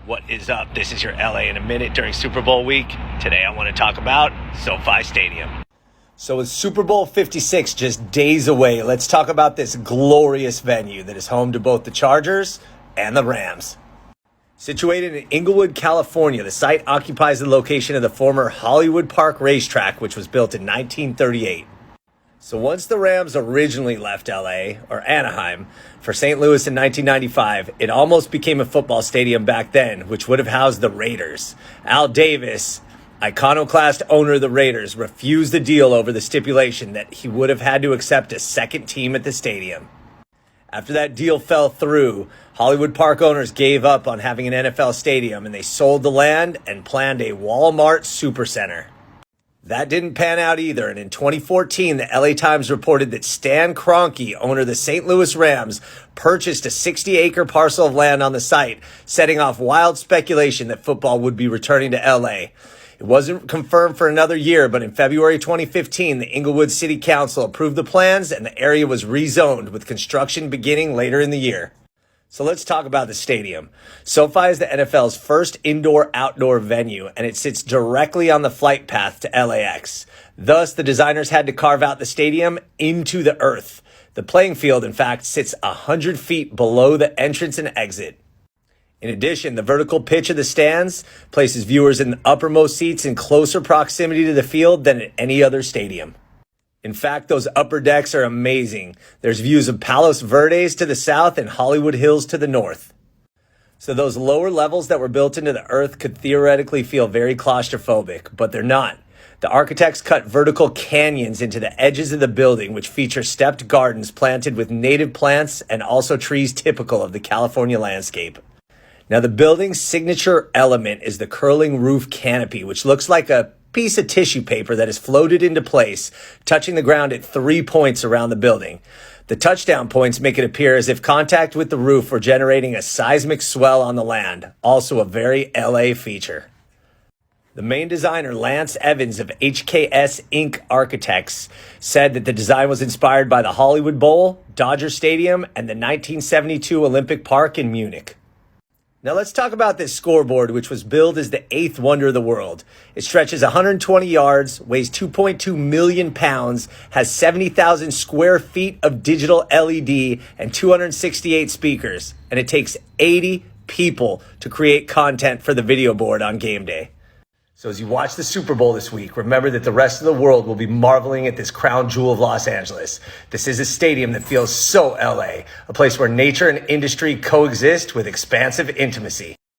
What is up? This is your LA in a minute during Super Bowl week. Today I want to talk about Sofi Stadium. So with Super Bowl 56 just days away, let's talk about this glorious venue that is home to both the Chargers and the Rams. Situated in Inglewood, California, the site occupies the location of the former Hollywood Park racetrack, which was built in 1938. So once the Rams originally left LA, or Anaheim, for St. Louis in 1995, it almost became a football stadium back then, which would have housed the Raiders. Al Davis, iconoclast owner of the Raiders, refused the deal over the stipulation that he would have had to accept a second team at the stadium. After that deal fell through, Hollywood Park owners gave up on having an NFL stadium, and they sold the land and planned a Walmart supercenter. That didn't pan out either, and in 2014, the LA Times reported that Stan Kroenke, owner of the St. Louis Rams, purchased a 60-acre parcel of land on the site, setting off wild speculation that football would be returning to LA. It wasn't confirmed for another year, but in February 2015, the Inglewood City Council approved the plans, and the area was rezoned, with construction beginning later in the year. So let's talk about the stadium. SoFi is the NFL's first indoor-outdoor venue, and it sits directly on the flight path to LAX. Thus, the designers had to carve out the stadium into the earth. The playing field, in fact, sits 100 feet below the entrance and exit. In addition, the vertical pitch of the stands places viewers in the uppermost seats in closer proximity to the field than at any other stadium. In fact, those upper decks are amazing. There's views of Palos Verdes to the south and Hollywood Hills to the north. So those lower levels that were built into the earth could theoretically feel very claustrophobic, but they're not. The architects cut vertical canyons into the edges of the building, which feature stepped gardens planted with native plants and also trees typical of the California landscape. Now, the building's signature element is the curling roof canopy, which looks like a piece of tissue paper that is floated into place, touching the ground at 3 points around the building. The touchdown points make it appear as if contact with the roof were generating a seismic swell on the land, also a very LA feature. The main designer, Lance Evans of HKS Inc. Architects, said that the design was inspired by the Hollywood Bowl, Dodger Stadium, and the 1972 Olympic Park in Munich. Now let's talk about this scoreboard, which was billed as the eighth wonder of the world. It stretches 120 yards, weighs 2.2 million pounds, has 70,000 square feet of digital LED and 268 speakers. And it takes 80 people to create content for the video board on game day. So as you watch the Super Bowl this week, remember that the rest of the world will be marveling at this crown jewel of Los Angeles. This is a stadium that feels so LA, a place where nature and industry coexist with expansive intimacy.